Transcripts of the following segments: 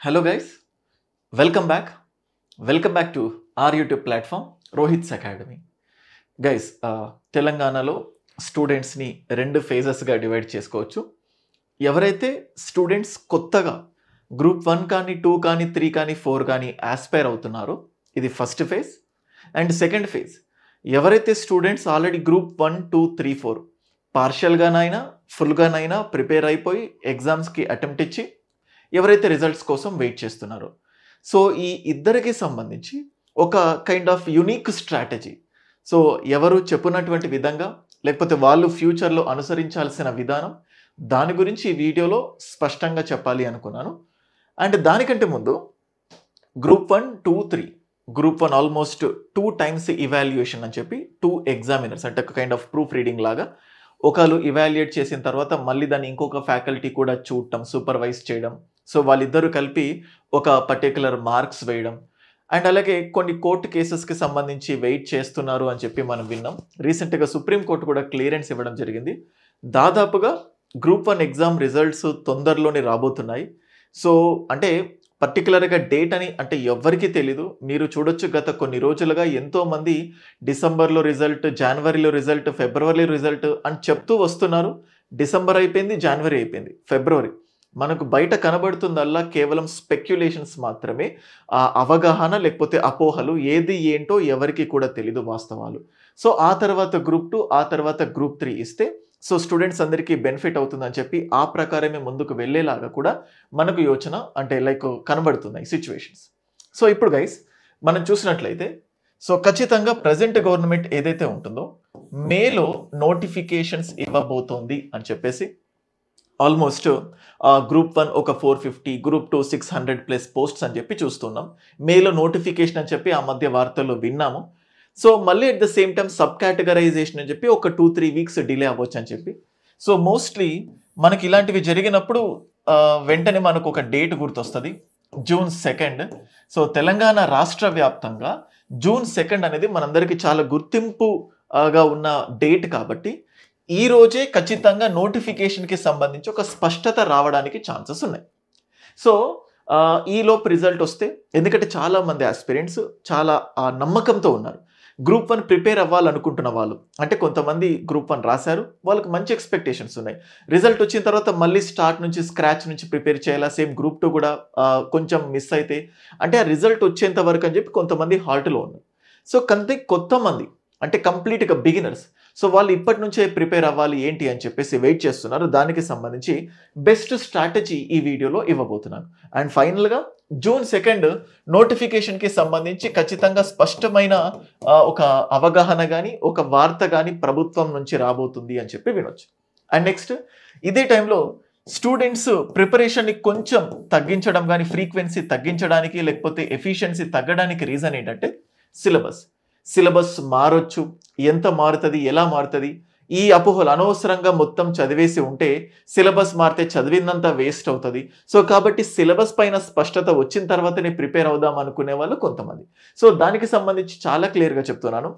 Hello guys, welcome back to our YouTube platform Rohit's Academy. Guys, తెలంగాణలో స్టూడెంట్స్ని రెండు ఫేజెస్గా divide చేసుకోవచ్చు. ఎవరైతే స్టూడెంట్స్ కొత్తగా గ్రూప్ 1 కానీ 2 కానీ 3 కానీ 4 కానీ ఆస్పైర్ అవుతున్నారో ఇది first phase. And second phase ఎవరైతే స్టూడెంట్స్ ఆల్రెడీ గ్రూప్ 1, 2, 3, 4 పార్షియల్గానైనా ఫుల్గానైనా ప్రిపేర్ అయిపోయి ఎగ్జామ్స్కి అటెంప్ట్ ఇచ్చి ఎవరైతే రిజల్ట్స్ కోసం వెయిట్ చేస్తున్నారో, సో ఈ ఇద్దరికి సంబంధించి ఒక kind of unique strategy, so ఎవరు చెప్పినటువంటి విధంగా లేకపోతే వాళ్ళు ఫ్యూచర్లో అనుసరించాల్సిన విధానం, దాని గురించి ఈ వీడియోలో స్పష్టంగా చెప్పాలి అనుకున్నాను. అండ్ దానికంటే ముందు group 1, 2, 3 group 1 almost 2 times evaluation అని చెప్పి 2 ఎగ్జామినర్స్ అంటే ఒక కైండ్ ఆఫ్ ప్రూఫ్ రీడింగ్ లాగా ఒకళ్ళు ఇవాల్యుయేట్ చేసిన తర్వాత మళ్ళీ దాన్ని ఇంకొక ఫ్యాకల్టీ కూడా చూడటం, సూపర్వైజ్ చేయడం, సో వాళ్ళిద్దరూ కలిపి ఒక పర్టికులర్ మార్క్స్ వేయడం. అండ్ అలాగే కొన్ని కోర్టు కేసెస్కి సంబంధించి వెయిట్ చేస్తున్నారు అని చెప్పి మనం విన్నాం. రీసెంట్గా సుప్రీంకోర్టు కూడా క్లియరెన్స్ ఇవ్వడం జరిగింది. దాదాపుగా గ్రూప్ 1 ఎగ్జామ్ రిజల్ట్స్ తొందరలోనే రాబోతున్నాయి. సో అంటే పర్టికులర్గా డేట్ అని అంటే ఎవ్వరికీ తెలీదు. మీరు చూడొచ్చు, గత కొన్ని రోజులుగా ఎంతోమంది డిసెంబర్లో రిజల్ట్, జనవరిలో రిజల్ట్, ఫిబ్రవరిలో రిజల్ట్ అని చెప్తూ వస్తున్నారు. డిసెంబర్ అయిపోయింది, జనవరి అయిపోయింది, ఫిబ్రవరి మనకు బయట కనబడుతుందల్లా కేవలం స్పెక్యులేషన్స్ మాత్రమే. ఆ అవగాహన లేకపోతే అపోహలు, ఏది ఏంటో ఎవరికి కూడా తెలీదు వాస్తవాలు. సో ఆ తర్వాత గ్రూప్ 2, ఆ తర్వాత గ్రూప్ 3 ఇస్తే సో స్టూడెంట్స్ అందరికీ బెనిఫిట్ అవుతుందని చెప్పి ఆ ప్రకారమే ముందుకు వెళ్ళేలాగా కూడా మనకు యోచన అంటే కనబడుతున్నాయి సిచ్యువేషన్స్. సో ఇప్పుడు గైస్ మనం చూసినట్లయితే సో ఖచ్చితంగా ప్రజెంట్ గవర్నమెంట్ ఏదైతే ఉంటుందో మేలో నోటిఫికేషన్స్ ఇవ్వబోతోంది అని చెప్పేసి ఆల్మోస్ట్ గ్రూప్ 1 ఒక 450, గ్రూప్ 2 600+ పోస్ట్స్ అని చెప్పి చూస్తున్నాం. మేలో నోటిఫికేషన్ అని చెప్పి ఆ మధ్య వార్తల్లో విన్నాము. సో మళ్ళీ at the same time sub categorisation అని చెప్పి ఒక 2-3 weeks డిలే అవ్వచ్చు అని చెప్పి. సో మోస్ట్లీ మనకి ఇలాంటివి జరిగినప్పుడు వెంటనే మనకు ఒక డేట్ గుర్తొస్తుంది, June 2. సో తెలంగాణ రాష్ట్ర వ్యాప్తంగా June 2 అనేది మనందరికీ చాలా గుర్తింపుగా ఉన్న డేట్ కాబట్టి ఈ రోజే ఖచ్చితంగా నోటిఫికేషన్కి సంబంధించి ఒక స్పష్టత రావడానికి ఛాన్సెస్ ఉన్నాయి. సో ఈలోపు రిజల్ట్ వస్తే, ఎందుకంటే చాలామంది ఆస్పిరెంట్స్ చాలా నమ్మకంతో ఉన్నారు. గ్రూప్ 1 ప్రిపేర్ అవ్వాలనుకుంటున్న వాళ్ళు అంటే కొంతమంది గ్రూప్ 1 రాశారు, వాళ్ళకి మంచి ఎక్స్పెక్టేషన్స్ ఉన్నాయి. రిజల్ట్ వచ్చిన తర్వాత మళ్ళీ స్టార్ట్ నుంచి స్క్రాచ్ నుంచి ప్రిపేర్ చేయాలా, సేమ్ గ్రూప్ 2 కూడా కొంచెం మిస్ అయితే అంటే ఆ రిజల్ట్ వచ్చేంత వరకు అని చెప్పి కొంతమంది హాల్ట్లో ఉన్నారు. సో కొంతమంది అంటే కంప్లీట్గా బిగినర్స్, సో వాళ్ళు ఇప్పటి నుంచే ప్రిపేర్ అవ్వాలి ఏంటి అని చెప్పేసి వెయిట్ చేస్తున్నారు. దానికి సంబంధించి బెస్ట్ స్ట్రాటజీ ఈ వీడియోలో ఇవ్వబోతున్నాను. అండ్ ఫైనల్గా June 2 నోటిఫికేషన్కి సంబంధించి ఖచ్చితంగా స్పష్టమైన ఒక అవగాహన కానీ ఒక వార్త కానీ ప్రభుత్వం నుంచి రాబోతుంది అని చెప్పి వినొచ్చు. అండ్ నెక్స్ట్ ఇదే టైంలో స్టూడెంట్స్ ప్రిపరేషన్ని కొంచెం తగ్గించడం కానీ, ఫ్రీక్వెన్సీ తగ్గించడానికి లేకపోతే ఎఫిషియన్సీ తగ్గడానికి రీజన్ ఏంటంటే సిలబస్ మారొచ్చు. ఎంత మారుతుంది, ఎలా మారుతుంది, ఈ అపోహలు అనవసరంగా మొత్తం చదివేసి ఉంటే సిలబస్ మారితే చదివిందంతా వేస్ట్ అవుతుంది. సో కాబట్టి సిలబస్ పైన స్పష్టత వచ్చిన తర్వాతనే ప్రిపేర్ అవుదాం అనుకునే వాళ్ళు కొంతమంది. సో దానికి సంబంధించి చాలా క్లియర్గా చెప్తున్నాను.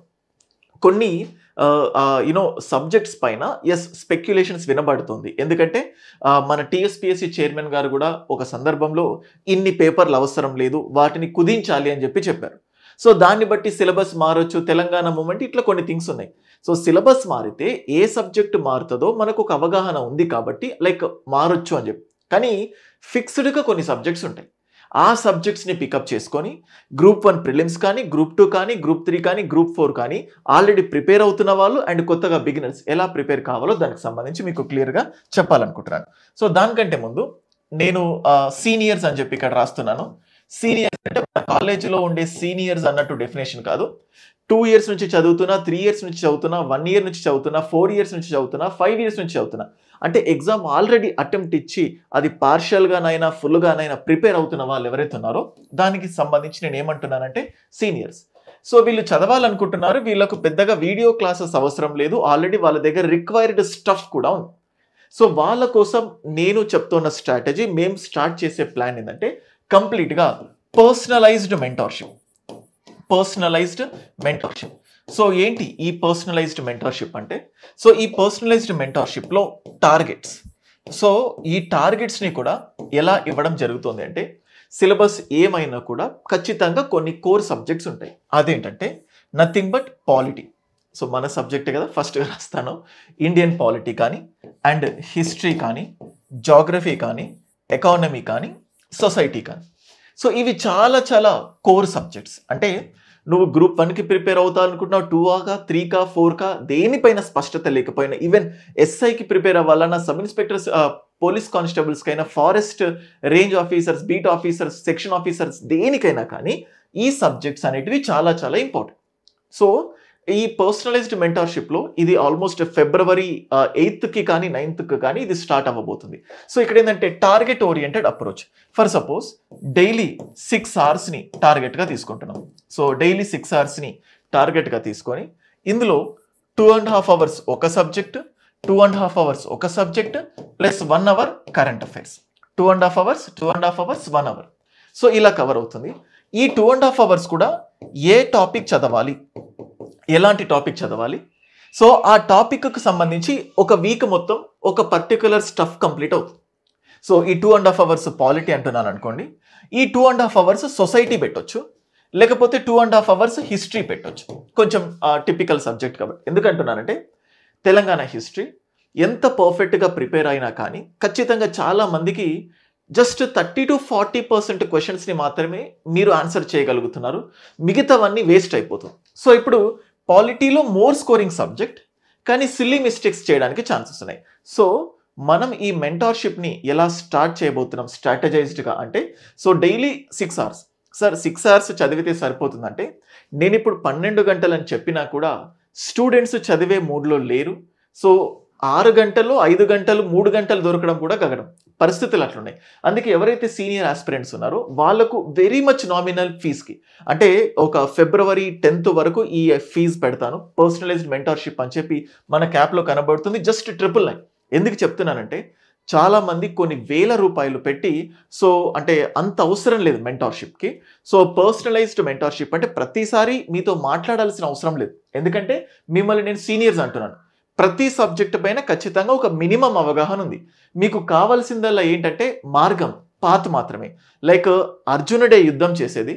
కొన్ని సబ్జెక్ట్స్ పైన స్పెక్యులేషన్స్ వినబడుతుంది. ఎందుకంటే మన TSPSC చైర్మన్ గారు కూడా ఒక సందర్భంలో ఇన్ని పేపర్లు అవసరం లేదు, వాటిని కుదించాలి అని చెప్పి చెప్పారు. సో దాన్ని బట్టి సిలబస్ మారొచ్చు, తెలంగాణ మూమెంట్, ఇట్లా కొన్ని థింగ్స్ ఉన్నాయి. సో సిలబస్ మారితే ఏ సబ్జెక్ట్ మారుతుందో మనకు ఒక అవగాహన ఉంది కాబట్టి మారొచ్చు అని చెప్పి. కానీ ఫిక్స్డ్గా కొన్ని సబ్జెక్ట్స్ ఉంటాయి. ఆ సబ్జెక్ట్స్ని పికప్ చేసుకొని గ్రూప్ 1 ప్రిలిమ్స్ కానీ, గ్రూప్ 2 కానీ, గ్రూప్ 3 కానీ, గ్రూప్ 4 కానీ ఆల్రెడీ ప్రిపేర్ అవుతున్న వాళ్ళు అండ్ కొత్తగా బిగినర్స్ ఎలా ప్రిపేర్ కావాలో దానికి సంబంధించి మీకు క్లియర్గా చెప్పాలనుకుంటున్నాను. సో దానికంటే ముందు నేను సీనియర్స్ అని చెప్పి ఇక్కడ రాస్తున్నాను. సీనియర్స్ అంటే మన కాలేజీలో ఉండే సీనియర్స్ అన్నట్టు డెఫినేషన్ కాదు. 2 years నుంచి చదువుతున్నా, 3 years నుంచి చదువుతున్నా, 1 year నుంచి చదువుతున్నా, 4 years నుంచి చదువుతున్నా, 5 years నుంచి చదువుతున్నా, అంటే ఎగ్జామ్ ఆల్రెడీ అటెంప్ట్ ఇచ్చి అది పార్షియల్గానైనా ఫుల్గానైనా ప్రిపేర్ అవుతున్న వాళ్ళు ఎవరైతే ఉన్నారో దానికి సంబంధించి నేను ఏమంటున్నానంటే సీనియర్స్. సో వీళ్ళు చదవాలనుకుంటున్నారు, వీళ్ళకు పెద్దగా వీడియో క్లాసెస్ అవసరం లేదు, ఆల్రెడీ వాళ్ళ దగ్గర రిక్వైర్డ్ స్టఫ్ కూడా ఉంది. సో వాళ్ళ కోసం నేను చెప్తున్న స్ట్రాటజీ, మేము స్టార్ట్ చేసే ప్లాన్ ఏంటంటే కంప్లీట్గా పర్సనలైజ్డ్ మెంటర్షిప్. సో ఏంటి ఈ పర్సనలైజ్డ్ మెంటర్షిప్ అంటే? సో ఈ పర్సనలైజ్డ్ మెంటర్షిప్లో టార్గెట్స్, సో ఈ టార్గెట్స్ని కూడా ఎలా ఇవ్వడం జరుగుతుంది అంటే సిలబస్ ఏమైనా కూడా ఖచ్చితంగా కొన్ని కోర్ సబ్జెక్ట్స్ ఉంటాయి. అదేంటంటే నథింగ్ బట్ పాలిటీ. సో మన సబ్జెక్ట్ కదా, ఫస్ట్ రాస్తాను. ఇండియన్ పాలిటీ కానీ, అండ్ హిస్టరీ కానీ, జాగ్రఫీ కానీ, ఎకానమీ కానీ, సొసైటీ కానీ. సో ఇవి చాలా చాలా కోర్ సబ్జెక్ట్స్. అంటే నువ్వు గ్రూప్ 1కి ప్రిపేర్ అవుతా అనుకుంటున్నావు, 2కా 3కా 4కా దేనిపైన స్పష్టత లేకపోయినా, ఈవెన్ ఎస్ఐకి ప్రిపేర్ అవ్వాలన్నా, సబ్ ఇన్స్పెక్టర్స్, పోలీస్ కానిస్టేబుల్స్కైనా, forest range officers, beat officers, section officers, దేనికైనా కానీ ఈ సబ్జెక్ట్స్ అనేటివి చాలా చాలా ఇంపార్టెంట్. సో ఈ పర్సనలైజ్డ్ మెంటర్షిప్లో ఇది ఆల్మోస్ట్ ఫిబ్రవరి 8కి కానీ 9కి కానీ ఇది స్టార్ట్ అవ్వబోతుంది. సో ఇక్కడ ఏంటంటే target oriented approach. For suppose daily 6 అవర్స్ని టార్గెట్గా తీసుకుంటున్నాం. సో డైలీ 6 అవర్స్ని టార్గెట్గా తీసుకొని ఇందులో 2.5 అవర్స్ ఒక సబ్జెక్ట్, 2.5 అవర్స్ ఒక subject plus 1 hour current affairs. 2.5 hours 2.5 hours 1 hour. So ఇలా కవర్ అవుతుంది. ఈ 2.5 అవర్స్ కూడా ఏ టాపిక్ చదవాలి, ఎలాంటి టాపిక్ చదవాలి, సో ఆ టాపిక్కి సంబంధించి ఒక వీక్ మొత్తం ఒక పర్టికులర్ స్టఫ్ కంప్లీట్ అవుతుంది. సో ఈ 2.5 అవర్స్ పాలిటీ అంటున్నాను అనుకోండి, ఈ 2.5 అవర్స్ సొసైటీ పెట్టొచ్చు, లేకపోతే 2.5 అవర్స్ హిస్టరీ పెట్టొచ్చు. కొంచెం టిపికల్ సబ్జెక్ట్ కాబట్టి. ఎందుకంటున్నానంటే తెలంగాణ హిస్టరీ ఎంత పర్ఫెక్ట్గా ప్రిపేర్ అయినా కానీ ఖచ్చితంగా చాలా మందికి జస్ట్ 30 to 40% క్వశ్చన్స్ని మాత్రమే మీరు ఆన్సర్ చేయగలుగుతున్నారు, మిగతావన్నీ వేస్ట్ అయిపోతుంది. సో ఇప్పుడు పాలిటీలో మోర్ స్కోరింగ్ సబ్జెక్ట్, కానీ సిల్లీ మిస్టేక్స్ చేయడానికి ఛాన్సెస్ ఉన్నాయి. సో మనం ఈ మెంటార్షిప్ని ఎలా స్టార్ట్ చేయబోతున్నాం స్ట్రాటజైజ్డ్గా అంటే, so daily 6 hours. Sir 6 hours చదివితే సరిపోతుందంటే, నేను ఇప్పుడు 12 గంటలు అని చెప్పినా కూడా స్టూడెంట్స్ చదివే మూడ్లో లేరు. సో 6 గంటలు 5 గంటలు 3 గంటలు దొరకడం కూడా గగనం, పరిస్థితులు అట్లున్నాయి. అందుకే ఎవరైతే సీనియర్ ఆస్పిరెంట్స్ ఉన్నారో వాళ్ళకు వెరీ మచ్ నామినల్ ఫీజ్కి, అంటే ఒక ఫిబ్రవరి 10th వరకు ఈ ఫీజ్ పెడతాను, పర్సనలైజ్డ్ మెంటర్షిప్ అని చెప్పి మన క్యాప్లో కనబడుతుంది. జస్ట్ 999. ఎందుకు చెప్తున్నానంటే చాలా మంది కొన్ని వేల రూపాయలు పెట్టి, సో అంటే అంత అవసరం లేదు మెంటర్షిప్కి. సో పర్సనలైజ్డ్ మెంటర్షిప్ అంటే ప్రతిసారి మీతో మాట్లాడాల్సిన అవసరం లేదు, ఎందుకంటే మిమ్మల్ని నేను సీనియర్స్ అంటున్నాను. ప్రతి సబ్జెక్ట్ పైన ఖచ్చితంగా ఒక మినిమం అవగాహన ఉంది. మీకు కావాల్సిందల్లా ఏంటంటే మార్గం, పాత్ మాత్రమే. లైక్ అర్జునుడే యుద్ధం చేసేది,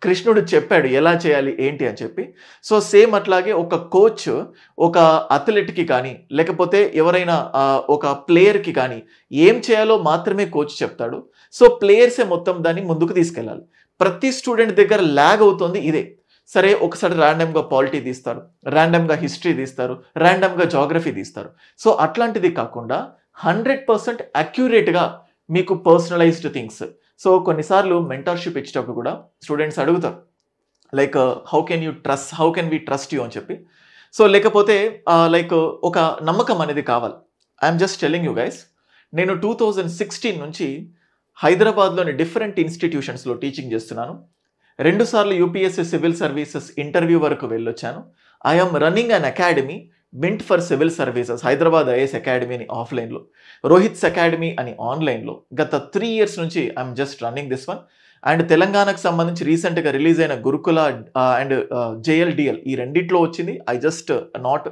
కృష్ణుడు చెప్పాడు ఎలా చేయాలి ఏంటి అని చెప్పి. సో సేమ్ అట్లాగే ఒక కోచ్ ఒక అథ్లెట్కి కానీ, లేకపోతే ఎవరైనా ఒక ప్లేయర్కి కానీ ఏం చేయాలో మాత్రమే కోచ్ చెప్తాడు. సో ప్లేయర్సే మొత్తం దాన్ని ముందుకు తీసుకెళ్ళాలి. ప్రతి స్టూడెంట్ దగ్గర ల్యాగ్ అవుతుంది ఇదే. సరే ఒకసారి ర్యాండమ్గా పాలిటీ తీస్తారు, ర్యాండమ్గా హిస్టరీ తీస్తారు, ర్యాండమ్గా జాగ్రఫీ తీస్తారు. సో అట్లాంటిది కాకుండా 100% అక్యురేట్గా మీకు పర్సనలైజ్డ్ థింగ్స్. సో కొన్నిసార్లు మెంటర్షిప్ ఇచ్చేటప్పుడు కూడా స్టూడెంట్స్ అడుగుతారు like how can we trust you అని చెప్పి. సో లేకపోతే లైక్ ఒక నమ్మకం అనేది కావాలి. I'm just telling you guys, నేను 2016 నుంచి హైదరాబాద్లోని డిఫరెంట్ ఇన్స్టిట్యూషన్స్లో టీచింగ్ చేస్తున్నాను. 2 సార్లు యూపీఎస్సీ సివిల్ సర్వీసెస్ ఇంటర్వ్యూ వరకు వెళ్ళొచ్చాను. I'm running an academy mint for civil services, Hyderabad IAS academy అని ఆఫ్లైన్లో, రోహిత్స్ అకాడమీ అని ఆన్లైన్లో. గత 3 years నుంచి I'm just running this one. And తెలంగాణకు సంబంధించి రీసెంట్గా రిలీజ్ అయిన గురుకుల అండ్ జేఎల్డిఎల్ ఈ రెండిట్లో వచ్చింది. I just not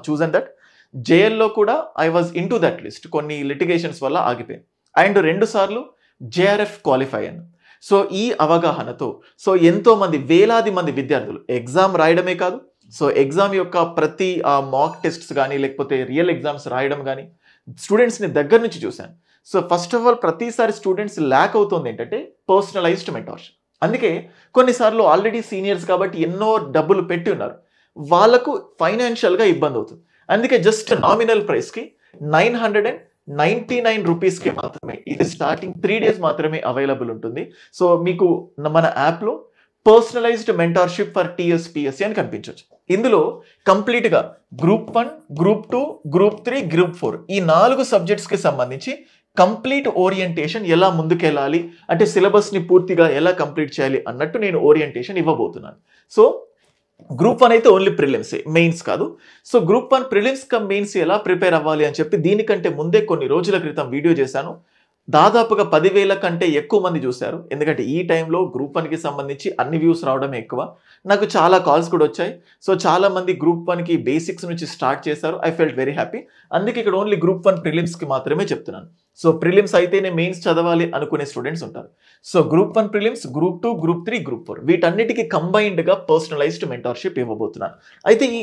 chosen that. జేఎల్లో కూడా I was into that list, కొన్ని లిటిగేషన్స్ వల్ల ఆగిపోయింది. అండ్ 2 సార్లు జేఆర్ఎఫ్ క్వాలిఫై అయ్యాను. సో ఈ అవగాహనతో సో ఎంతోమంది వేలాది మంది విద్యార్థులు ఎగ్జామ్ రాయడమే కాదు, సో ఎగ్జామ్ యొక్క ప్రతి మాక్ టెస్ట్స్ కానీ లేకపోతే రియల్ ఎగ్జామ్స్ రాయడం కానీ స్టూడెంట్స్ని దగ్గర నుంచి చూశాను. సో ఫస్ట్ ఆఫ్ ఆల్ ప్రతిసారి స్టూడెంట్స్ ల్యాక్ అవుతుంది ఏంటంటే పర్సనలైజ్డ్ మెంటర్షిప్. అందుకే కొన్నిసార్లు ఆల్రెడీ సీనియర్స్ కాబట్టి ఎన్నో డబ్బులు పెట్టి ఉన్నారు, వాళ్ళకు ఫైనాన్షియల్గా ఇబ్బంది అవుతుంది. అందుకే జస్ట్ నామినల్ ప్రైస్కి 999 రూపీస్కి మాత్రమే, ఇది స్టార్టింగ్ 3 days మాత్రమే అవైలబుల్ ఉంటుంది. సో మీకు మన యాప్లో పర్సనలైజ్డ్ మెంటర్షిప్ ఫర్ టీఎస్పీఎస్సీ అని కనిపించవచ్చు. ఇందులో కంప్లీట్గా గ్రూప్ 1, గ్రూప్ 2, గ్రూప్ 3, గ్రూప్ 4 ఈ 4 సబ్జెక్ట్స్కి సంబంధించి కంప్లీట్ ఓరియంటేషన్ ఎలా ముందుకెళ్ళాలి అంటే సిలబస్ని పూర్తిగా ఎలా కంప్లీట్ చేయాలి అన్నట్టు నేను ఓరియంటేషన్ ఇవ్వబోతున్నాను. సో గ్రూప్ 1 అయితే ఓన్లీ ప్రిలిమ్సే, మెయిన్స్ కాదు. So group 1 prelims come mains ఎలా ప్రిపేర్ అవ్వాలి అని చెప్పి దీనికంటే ముందే కొన్ని రోజుల క్రితం వీడియో చేశాను. దాదాపుగా 10,000 కంటే ఎక్కువ మంది చూశారు. ఎందుకంటే ఈ టైంలో గ్రూప్ 1కి సంబంధించి అన్ని వ్యూస్ రావడమే ఎక్కువ. నాకు చాలా కాల్స్ కూడా వచ్చాయి. సో చాలా మంది గ్రూప్ 1కి బేసిక్స్ నుంచి స్టార్ట్ చేశారు. I felt very happy. అందుకే ఇక్కడ ఓన్లీ గ్రూప్ 1 ప్రిలిమ్స్కి మాత్రమే చెప్తున్నాను. సో ప్రిలిమ్స్ అయితేనే మెయిన్స్ చదవాలి అనుకునే స్టూడెంట్స్ ఉంటారు. So group 1 prelims, group 2, group 3, group 4 వీటన్నిటికీ కంబైన్డ్గా పర్సనలైజ్డ్ మెంటార్షిప్ ఇవ్వబోతున్నాను. అయితే ఈ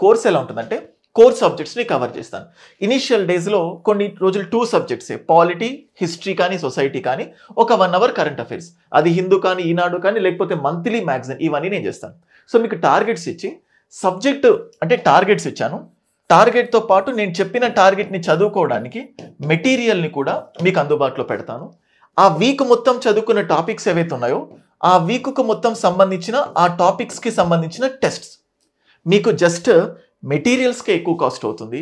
కోర్స్ ఎలా ఉంటుందంటే కోర్ సబ్జెక్ట్స్ని కవర్ చేస్తాను. ఇనిషియల్ డేస్లో కొన్ని రోజులు 2 సబ్జెక్ట్సే, పాలిటీ, హిస్టరీ కానీ సొసైటీ కానీ, ఒక 1 అవర్ కరెంట్ అఫైర్స్. అది హిందూ కానీ, ఈనాడు కానీ, లేకపోతే మంత్లీ మ్యాగజైన్, ఇవన్నీ నేను చేస్తాను. సో మీకు టార్గెట్స్ ఇచ్చి సబ్జెక్ట్ అంటే టార్గెట్స్ ఇచ్చాను. టార్గెట్తో పాటు నేను చెప్పిన టార్గెట్ని చదువుకోవడానికి మెటీరియల్ని కూడా మీకు అందుబాటులో పెడతాను. ఆ వీక్ మొత్తం చదువుకున్న టాపిక్స్ ఏవైతే ఉన్నాయో ఆ వీక్కు మొత్తం సంబంధించిన ఆ టాపిక్స్కి సంబంధించిన టెస్ట్స్ మీకు జస్ట్ మెటీరియల్స్కే ఎక్కువ కాస్ట్ అవుతుంది,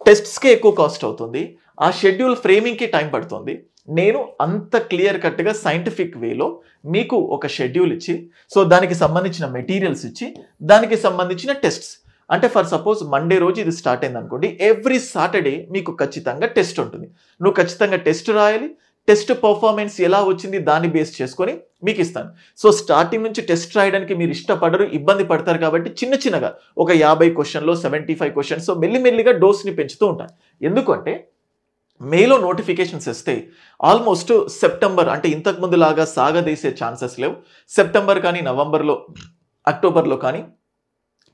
టెస్ట్స్కే ఎక్కువ కాస్ట్ అవుతుంది, ఆ షెడ్యూల్ ఫ్రేమింగ్కి టైం పడుతుంది. నేను అంత క్లియర్ కట్గా సైంటిఫిక్ వేలో మీకు ఒక షెడ్యూల్ ఇచ్చి, సో దానికి సంబంధించిన మెటీరియల్స్ ఇచ్చి, దానికి సంబంధించిన టెస్ట్స్ అంటే ఫర్ సపోజ్ మండే రోజు ఇది స్టార్ట్ అయింది అనుకోండి, ఎవ్రీ సాటర్డే మీకు ఖచ్చితంగా టెస్ట్ ఉంటుంది. నువ్వు ఖచ్చితంగా టెస్ట్ రాయాలి. టెస్ట్ పర్ఫార్మెన్స్ ఎలా వచ్చింది దాన్ని బేస్ చేసుకొని మీకు ఇస్తాను. సో స్టార్టింగ్ నుంచి టెస్ట్ రాయడానికి మీరు ఇష్టపడరు, ఇబ్బంది పడతారు కాబట్టి చిన్నగా ఒక 50 క్వశ్చన్లో 75 క్వశ్చన్స్ మెల్లిమెల్లిగా డోస్ని పెంచుతూ ఉంటాను. ఎందుకంటే మేలో నోటిఫికేషన్స్ వస్తే ఆల్మోస్ట్ సెప్టెంబర్ అంటే ఇంతకుముందు లాగా సాగదీసే ఛాన్సెస్ లేవు. సెప్టెంబర్ కానీ, నవంబర్లో, అక్టోబర్లో కానీ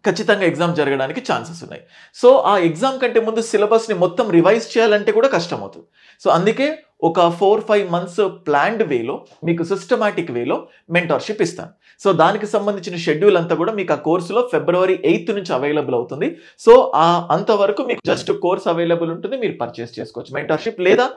ఖచ్చితంగా ఎగ్జామ్ జరగడానికి ఛాన్సెస్ ఉన్నాయి. సో ఆ ఎగ్జామ్ కంటే ముందు సిలబస్ని మొత్తం రివైజ్ చేయాలంటే కూడా కష్టం అవుతుంది. సో అందుకే ఒక 4-5 మంత్స్ ప్లాన్డ్ వేలో మీకు సిస్టమాటిక్ వేలో మెంటార్షిప్ ఇస్తాను. సో దానికి సంబంధించిన షెడ్యూల్ అంతా కూడా మీకు ఆ కోర్సులో February 8th నుంచి అవైలబుల్ అవుతుంది. సో అంతవరకు మీకు జస్ట్ కోర్స్ అవైలబుల్ ఉంటుంది, మీరు పర్చేస్ చేసుకోవచ్చు మెంటార్షిప్. లేదా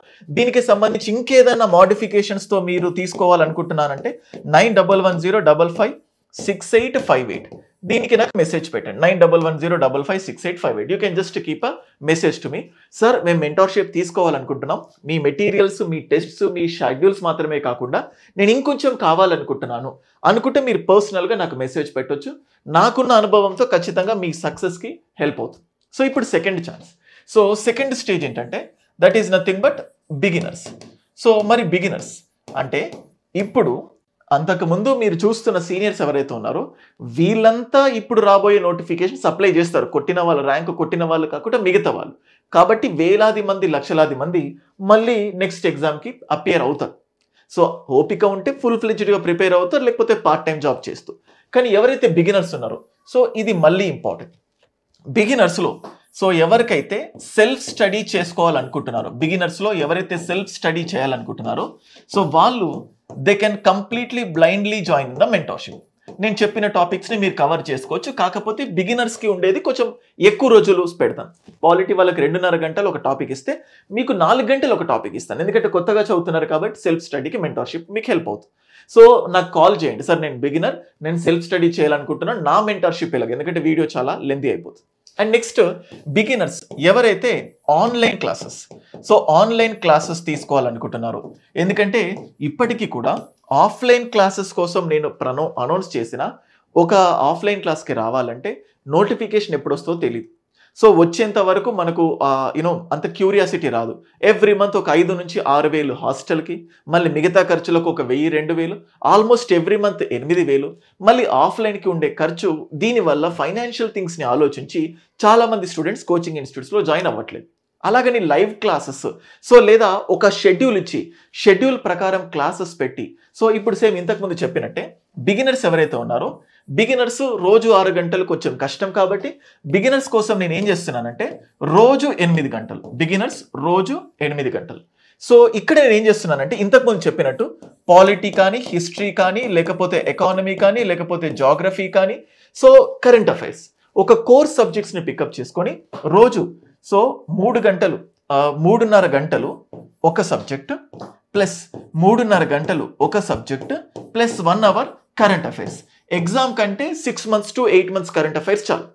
దీనికి సంబంధించి ఇంకేదైనా మోడిఫికేషన్స్తో మీరు తీసుకోవాలనుకుంటున్నారంటే 9110556858 దీనికి నాకు మెసేజ్ పెట్టండి. 9110556858. You can just keep a message to me. Sir మేము మెంటార్షిప్ తీసుకోవాలనుకుంటున్నాం, మీ మెటీరియల్స్, మీ టెస్ట్స్, మీ షెడ్యూల్స్ మాత్రమే కాకుండా నేను ఇంకొంచెం కావాలనుకుంటున్నాను అనుకుంటే మీరు పర్సనల్గా నాకు మెసేజ్ పెట్టొచ్చు. నాకున్న అనుభవంతో ఖచ్చితంగా మీ సక్సెస్కి హెల్ప్ అవుతుంది. సో ఇప్పుడు second chance. So second stage ఏంటంటే that is nothing but beginners. So మరి బిగినర్స్ అంటే ఇప్పుడు అంతకుముందు మీరు చూస్తున్న సీనియర్స్ ఎవరైతే ఉన్నారో వీళ్ళంతా ఇప్పుడు రాబోయే నోటిఫికేషన్స్ అప్లై చేస్తారు, కొట్టిన వాళ్ళ ర్యాంక్ కొట్టిన వాళ్ళు కాకుండా మిగతా వాళ్ళు. కాబట్టి వేలాది మంది, లక్షలాది మంది మళ్ళీ నెక్స్ట్ ఎగ్జామ్కి అపియర్ అవుతారు. సో ఓపిక ఉంటే ఫుల్ ఫ్లెడ్జ్డ్గా ప్రిపేర్ అవుతారు, లేకపోతే పార్ట్ టైం జాబ్ చేస్తూ. కానీ ఎవరైతే బిగినర్స్ ఉన్నారో, సో ఇది మళ్ళీ ఇంపార్టెంట్. బిగినర్స్లో సో ఎవరికైతే సెల్ఫ్ స్టడీ చేసుకోవాలనుకుంటున్నారో, బిగినర్స్లో ఎవరైతే సెల్ఫ్ స్టడీ చేయాలనుకుంటున్నారో సో వాళ్ళు they can completely blindly join the mentorship. నేను చెప్పిన టాపిక్స్ని మీరు కవర్ చేసుకోవచ్చు. కాకపోతే బిగినర్స్కి ఉండేది కొంచెం ఎక్కువ రోజులు పెడతాను. పాలిటీ వాళ్ళకి 2.5 గంటలు ఒక టాపిక్ ఇస్తే మీకు 4 గంటలు ఒక టాపిక్ ఇస్తాను. ఎందుకంటే కొత్తగా చదువుతున్నారు కాబట్టి సెల్ఫ్ స్టడీకి మెంటార్షిప్ మీకు హెల్ప్ అవుతుంది. సో నాకు కాల్ చేయండి, సార్ నేను బిగినర్, నేను సెల్ఫ్ స్టడీ చేయాలనుకుంటున్నాను, నా మెంటార్షిప్ ఎలాగ, ఎందుకంటే వీడియో చాలా లెంతీ అయిపోతుంది. అండ్ నెక్స్ట్ బిగినర్స్ ఎవరైతే online classes, so online classes తీసుకోవాలనుకుంటున్నారు. ఎందుకంటే ఇప్పటికీ కూడా ఆఫ్లైన్ క్లాసెస్ కోసం నేను అనౌన్స్ చేసిన ఒక ఆఫ్లైన్ క్లాస్కి రావాలంటే నోటిఫికేషన్ ఎప్పుడు వస్తుందో తెలియదు. సో వచ్చేంత వరకు మనకు అంత క్యూరియాసిటీ రాదు. ఎవ్రీ మంత్ ఒక 5,000 నుంచి 6,000 హాస్టల్కి, మళ్ళీ మిగతా ఖర్చులకు ఒక 1,000-2,000, ఆల్మోస్ట్ ఎవ్రీ మంత్ 8,000, మళ్ళీ ఆఫ్లైన్కి ఉండే ఖర్చు. దీనివల్ల ఫైనాన్షియల్ థింగ్స్ని ఆలోచించి చాలామంది స్టూడెంట్స్ కోచింగ్ ఇన్స్టిట్యూట్స్లో జాయిన్ అవ్వట్లేదు. అలాగని లైవ్ క్లాసెస్, సో లేదా ఒక షెడ్యూల్ ఇచ్చి షెడ్యూల్ ప్రకారం క్లాసెస్ పెట్టి, సో ఇప్పుడు సేమ్ ఇంతకుముందు చెప్పినట్టే బిగినర్స్ ఎవరైతే ఉన్నారో బిగినర్స్ రోజు 6 గంటలు కొంచెం కష్టం కాబట్టి బిగినర్స్ కోసం నేను ఏం చేస్తున్నానంటే రోజు 8 గంటలు, బిగినర్స్ రోజు 8 గంటలు. సో ఇక్కడ నేను ఏం చేస్తున్నానంటే ఇంతకుముందు చెప్పినట్టు పాలిటీ కానీ, హిస్టరీ కానీ, లేకపోతే ఎకానమీ కానీ, లేకపోతే జాగ్రఫీ కానీ, సో కరెంట్ అఫైర్స్ ఒక కోర్స్ సబ్జెక్ట్స్ని పికప్ చేసుకొని రోజు సో 3 గంటలు 3.5 గంటలు ఒక సబ్జెక్ట్ ప్లస్ 3.5 గంటలు ఒక subject plus 1 hour current affairs. Exam కంటే 6 months to 8 months current affairs చాలు.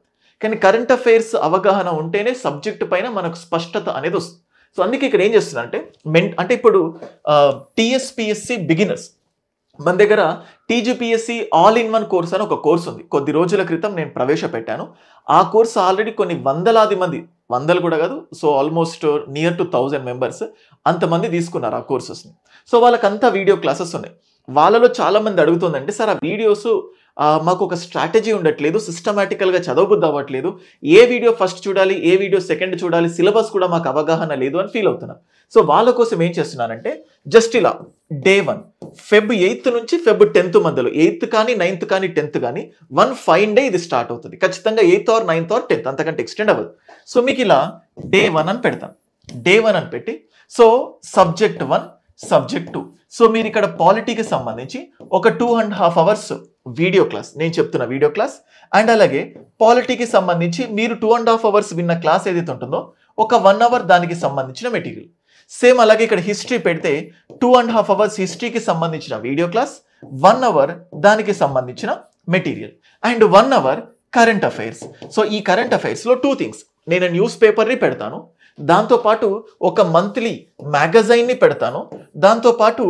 కానీ కరెంట్ అఫైర్స్ అవగాహన ఉంటేనే సబ్జెక్ట్ పైన మనకు స్పష్టత అనేది వస్తుంది. సో అందుకే ఇక్కడ ఏం చేస్తున్నా అంటే ఇప్పుడు టీఎస్పిఎస్సి బిగినర్స్ మన దగ్గర TGPSC all in one course అని ఒక కోర్స్ ఉంది. కొద్ది రోజుల క్రితం నేను ప్రవేశపెట్టాను. ఆ కోర్స్ ఆల్రెడీ కొన్ని వందలాది వందలు కూడా కాదు, so almost near to 1000 members అంతమంది తీసుకున్నారు ఆ కోర్సెస్ని. సో వాళ్ళకంతా వీడియో క్లాసెస్ ఉన్నాయి. వాళ్ళలో చాలామంది అడుగుతుందంటే, సార్ ఆ వీడియోస్ మాకు ఒక స్ట్రాటజీ ఉండట్లేదు, సిస్టమేటికల్గా చదవబుద్ధి అవ్వట్లేదు, ఏ వీడియో ఫస్ట్ చూడాలి, ఏ వీడియో సెకండ్ చూడాలి, సిలబస్ కూడా మాకు అవగాహన లేదు అని ఫీల్ అవుతున్నారు. సో వాళ్ళ కోసం ఏం చేస్తున్నానంటే, జస్ట్ ఇలా Day 1 Feb 8th నుంచి Feb 10th మధ్యలో 8th కానీ 9th కానీ 10th కానీ 1 fine day ఇది స్టార్ట్ అవుతుంది. ఖచ్చితంగా 8th or 9th or 10th, అంతకంటే ఎక్స్టెండ్ అవ్వదు. సో మీకు ఇలా Day 1 అని పెడతాం. Day 1 అని పెట్టి, సో Subject 1 Subject 2, సో మీరు ఇక్కడ పాలిటీకి సంబంధించి ఒక 2.5 hours వీడియో క్లాస్, నేను చెప్తున్న వీడియో క్లాస్, అండ్ అలాగే పాలిటీకి సంబంధించి మీరు 2.5 hours విన్న క్లాస్ ఏదైతే ఉంటుందో ఒక 1 hour దానికి సంబంధించిన మెటీరియల్. సేమ్ అలాగే ఇక్కడ హిస్టరీ పెడితే 2.5 hours హిస్టరీకి సంబంధించిన వీడియో క్లాస్, 1 hour దానికి సంబంధించిన material, and 1 hour current affairs. So ఈ కరెంట్ అఫైర్స్లో 2 things, నేను న్యూస్ పేపర్ని పెడతాను, దాంతోపాటు ఒక మంత్లీ మ్యాగజైన్ని పెడతాను, దాంతోపాటు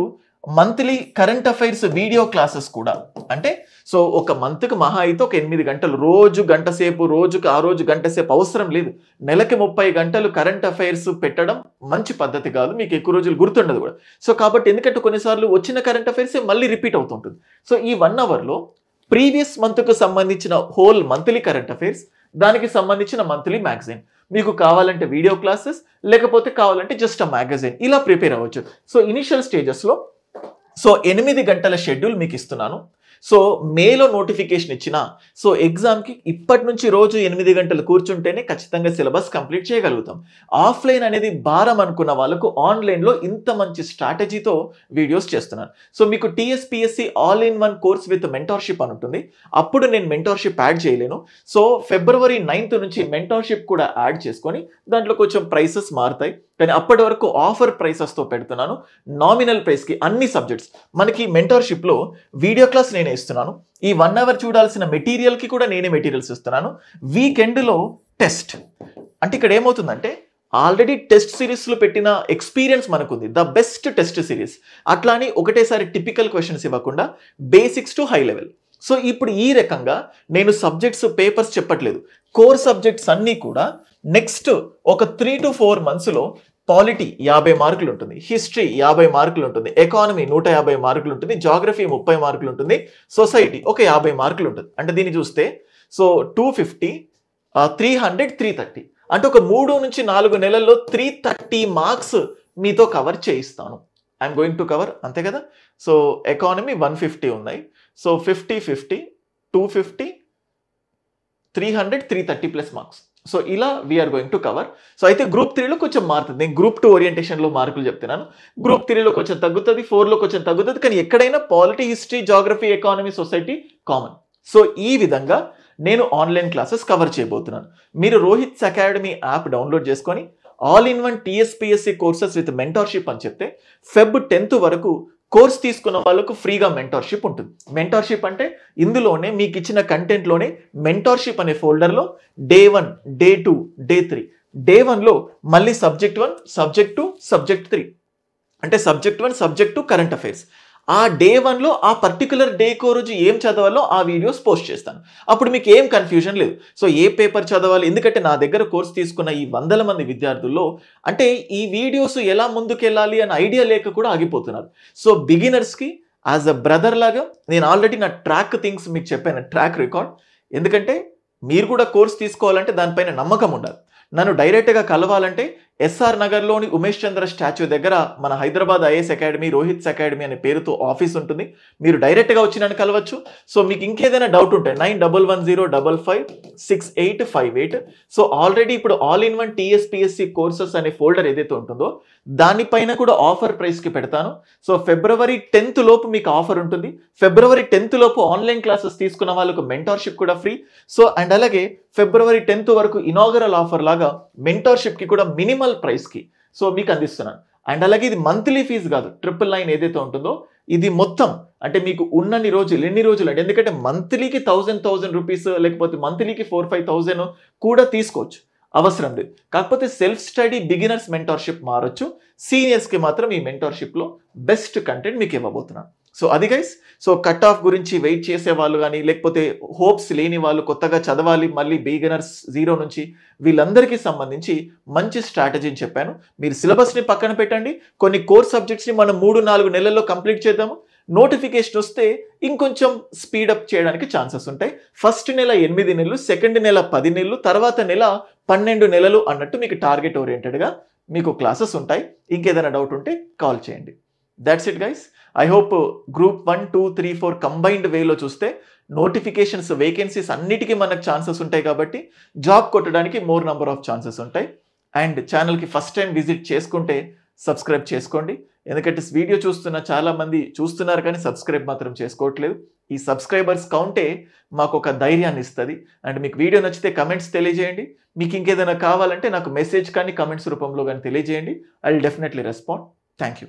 monthly current affairs video classes కూడా. అంటే సో ఒక మంత్కి మహా అయితే ఒక 8 గంటలు, రోజు గంట సేపు, రోజుకి ఆ రోజు గంట సేపు అవసరం లేదు. నెలకి 30 గంటలు కరెంట్ అఫైర్స్ పెట్టడం మంచి పద్ధతి కాదు, మీకు ఎక్కువ రోజులు గుర్తుండదు కూడా. సో కాబట్టి ఎందుకంటే కొన్నిసార్లు వచ్చిన కరెంట్ అఫైర్సే మళ్ళీ రిపీట్ అవుతుంటుంది. సో ఈ 1 hourలో ప్రీవియస్ మంత్కు సంబంధించిన హోల్ మంత్లీ కరెంట్ అఫైర్స్, దానికి సంబంధించిన మంత్లీ మ్యాగజైన్, మీకు కావాలంటే వీడియో క్లాసెస్, లేకపోతే కావాలంటే జస్ట్ ఆ మ్యాగజైన్, ఇలా ప్రిపేర్ అవ్వచ్చు. సో ఇనిషియల్ స్టేజెస్లో సో 8 గంటల షెడ్యూల్ మీకు ఇస్తున్నాను. సో మేలో నోటిఫికేషన్ ఇచ్చిన, సో ఎగ్జామ్కి ఇప్పటి నుంచి రోజు 8 గంటలు కూర్చుంటేనే ఖచ్చితంగా సిలబస్ కంప్లీట్ చేయగలుగుతాం. ఆఫ్లైన్ అనేది భారం అనుకున్న వాళ్ళకు ఆన్లైన్లో ఇంత మంచి స్ట్రాటజీతో వీడియోస్ చేస్తున్నాను. సో మీకు TSPSC all in one course with mentorship అని ఉంటుంది. అప్పుడు నేను మెంటర్షిప్ యాడ్ చేయలేను. సో February 9th నుంచి మెంటర్షిప్ కూడా యాడ్ చేసుకొని దాంట్లో కొంచెం ప్రైసెస్ మారుతాయి, కానీ అప్పటి వరకు ఆఫర్ ప్రైసెస్తో పెడుతున్నాను. నామినల్ ప్రైస్కి అన్ని సబ్జెక్ట్స్. మనకి మెంటర్షిప్లో వీడియో క్లాస్ నేనే ఇస్తున్నాను, ఈ 1 hour చూడాల్సిన మెటీరియల్కి కూడా నేనే మెటీరియల్స్ ఇస్తున్నాను. వీకెండ్లో టెస్ట్, అంటే ఇక్కడ ఏమవుతుందంటే ఆల్రెడీ టెస్ట్ సిరీస్లో పెట్టిన ఎక్స్పీరియన్స్ మనకుంది, ద బెస్ట్ టెస్ట్ సిరీస్. అట్లా అని ఒకటేసారి టిపికల్ క్వశ్చన్స్ ఇవ్వకుండా basics to high level. So ఇప్పుడు ఈ రకంగా నేను సబ్జెక్ట్స్ పేపర్స్ చెప్పట్లేదు, కోర్ సబ్జెక్ట్స్ అన్నీ కూడా నెక్స్ట్ ఒక 3 to 4 monthsలో పాలిటీ 50 మార్కులు ఉంటుంది, హిస్టరీ 50 మార్కులు ఉంటుంది, ఎకానమీ 150 మార్కులు ఉంటుంది, జాగ్రఫీ 30 మార్కులు ఉంటుంది, సొసైటీ ఒక 50 మార్కులు ఉంటుంది. అంటే దీన్ని చూస్తే సో 250, 300, 330, అంటే ఒక 3 నుంచి 4 నెలల్లో 330 మార్క్స్ మీతో కవర్ చేయిస్తాను. ఐఎమ్ గోయింగ్ టు కవర్, అంతే కదా. సో ఎకానమీ 150 ఉన్నాయి, సో 50, 50, 250, 300, 330 ప్లస్ మార్క్స్. సో ఇలా we're going to cover. So అయితే గ్రూప్ 3లో కొంచెం మారుతుంది, నేను గ్రూప్ 2 ఓరియంటేషన్లో మార్కులు చెప్తున్నాను. గ్రూప్ 3లో కొంచెం తగ్గుతుంది, 4లో కొంచెం తగ్గుతుంది, కానీ ఎక్కడైనా polity, history, geography, economy, society common. So ఈ విధంగా నేను ఆన్లైన్ క్లాసెస్ కవర్ చేయబోతున్నాను. మీరు రోహిత్స్ అకాడమీ యాప్ డౌన్లోడ్ చేసుకొని all in one TSPSC courses with mentorship అని చెప్తే Feb 10th వరకు కోర్స్ తీసుకున్న వాళ్ళకు ఫ్రీగా మెంటర్షిప్ ఉంటుంది. మెంటర్షిప్ అంటే ఇందులోనే మీకు ఇచ్చిన కంటెంట్లోనే మెంటర్షిప్ అనే ఫోల్డర్లో Day 1, Day 2, Day 3, Day 1లో మళ్ళీ Subject 1, Subject 2, Subject 3, అంటే Subject 1, Subject 2 కరెంట్ అఫైర్స్. ఆ Day 1లో ఆ పర్టికులర్ డేకో రోజు ఏం చదవాలో ఆ వీడియోస్ పోస్ట్ చేస్తాను. అప్పుడు మీకు ఏం కన్ఫ్యూజన్ లేదు. సో ఏ పేపర్ చదవాలి, ఎందుకంటే నా దగ్గర కోర్స్ తీసుకున్న ఈ 100 మంది విద్యార్థుల్లో అంటే ఈ వీడియోస్ ఎలా ముందుకెళ్ళాలి అని ఐడియా లేక కూడా ఆగిపోతున్నారు. సో బిగినర్స్కి యాజ్ అ బ్రదర్ లాగా నేను ఆల్రెడీ నా ట్రాక్ థింగ్స్ మీకు చెప్పాను, ట్రాక్ రికార్డ్. ఎందుకంటే మీరు కూడా కోర్స్ తీసుకోవాలంటే దానిపైన నమ్మకం ఉండాలి. నన్ను డైరెక్ట్గా కలవాలంటే SR నగర్లోని ఉమేష్ చంద్ర స్టాచ్యూ దగ్గర మన Hyderabad IAS academy, Rohit's academy అనే పేరుతో ఆఫీస్ ఉంటుంది. మీరు డైరెక్ట్గా వచ్చి నన్ను కలవచ్చు. సో మీకు ఇంకేదైనా డౌట్ ఉంటే 9110556858. సో ఆల్రెడీ ఇప్పుడు all in one TSPSC courses అనే ఫోల్డర్ ఏదైతే ఉంటుందో దానిపైన కూడా ఆఫర్ ప్రైస్కి పెడతాను. సో February 10th లోపు మీకు ఆఫర్ ఉంటుంది. February 10th లోపు ఆన్లైన్ క్లాసెస్ తీసుకున్న వాళ్ళకు మెంటర్షిప్ కూడా ఫ్రీ. సో అండ్ అలాగే February 10th వరకు ఇనాగరల్ ఆఫర్ లాగా మెంటర్షిప్కి కూడా మినిమల్ ప్రైస్కి సో మీకు అందిస్తున్నాను. అండ్ అలాగే ఇది మంత్లీ ఫీజు కాదు, 999 ఏదైతే ఉంటుందో ఇది మొత్తం అంటే మీకు ఉన్నన్ని రోజులు, ఎన్ని రోజులు అంటే, ఎందుకంటే మంత్లీకి 1000 రూపీస్ లేకపోతే మంత్లీకి 4-5,000 కూడా తీసుకోవచ్చు, అవసరం లేదు. కాకపోతే సెల్ఫ్ స్టడీ బిగినర్స్ మెంటర్షిప్ మారొచ్చు, సీనియర్స్కి మాత్రం ఈ మెంటర్షిప్లో బెస్ట్ కంటెంట్ మీకు ఇవ్వబోతున్నాను. సో అది గైస్. సో కట్ ఆఫ్ గురించి వెయిట్ చేసే వాళ్ళు కానీ, లేకపోతే హోప్స్ లేని వాళ్ళు, కొత్తగా చదవాలి మళ్ళీ బిగినర్స్ 0 నుంచి, వీళ్ళందరికీ సంబంధించి మంచి స్ట్రాటజీని చెప్పాను. మీరు సిలబస్ని పక్కన పెట్టండి, కొన్ని కోర్ సబ్జెక్ట్స్ని మనం 3-4 నెలల్లో కంప్లీట్ చేద్దాము. నోటిఫికేషన్ వస్తే ఇంకొంచెం స్పీడప్ చేయడానికి ఛాన్సెస్ ఉంటాయి. ఫస్ట్ నెల 8 నెలలు, సెకండ్ నెల 10 నెలలు, తర్వాత నెల 12 నెలలు అన్నట్టు మీకు టార్గెట్ ఓరియంటెడ్గా మీకు క్లాసెస్ ఉంటాయి. ఇంకేదైనా డౌట్ ఉంటే కాల్ చేయండి. That's it guys. I hope group 1, 2, 3, 4 combined వేలో చూస్తే నోటిఫికేషన్స్, వేకెన్సీస్ అన్నిటికీ మనకు ఛాన్సెస్ ఉంటాయి కాబట్టి జాబ్ కొట్టడానికి మోర్ నెంబర్ ఆఫ్ ఛాన్సెస్ ఉంటాయి. అండ్ ఛానల్కి ఫస్ట్ టైం విజిట్ చేసుకుంటే సబ్స్క్రైబ్ చేసుకోండి. ఎందుకంటే వీడియో చూస్తున్న చాలామంది చూస్తున్నారు కానీ సబ్స్క్రైబ్ మాత్రం చేసుకోవట్లేదు. ఈ సబ్స్క్రైబర్స్ కౌంటే మాకు ఒక ధైర్యాన్ని ఇస్తుంది. అండ్ మీకు వీడియో నచ్చితే కమెంట్స్ తెలియజేయండి. మీకు ఇంకేదైనా కావాలంటే నాకు మెసేజ్ కానీ కమెంట్స్ రూపంలో కానీ తెలియజేయండి. I will definitely respond. Thank you.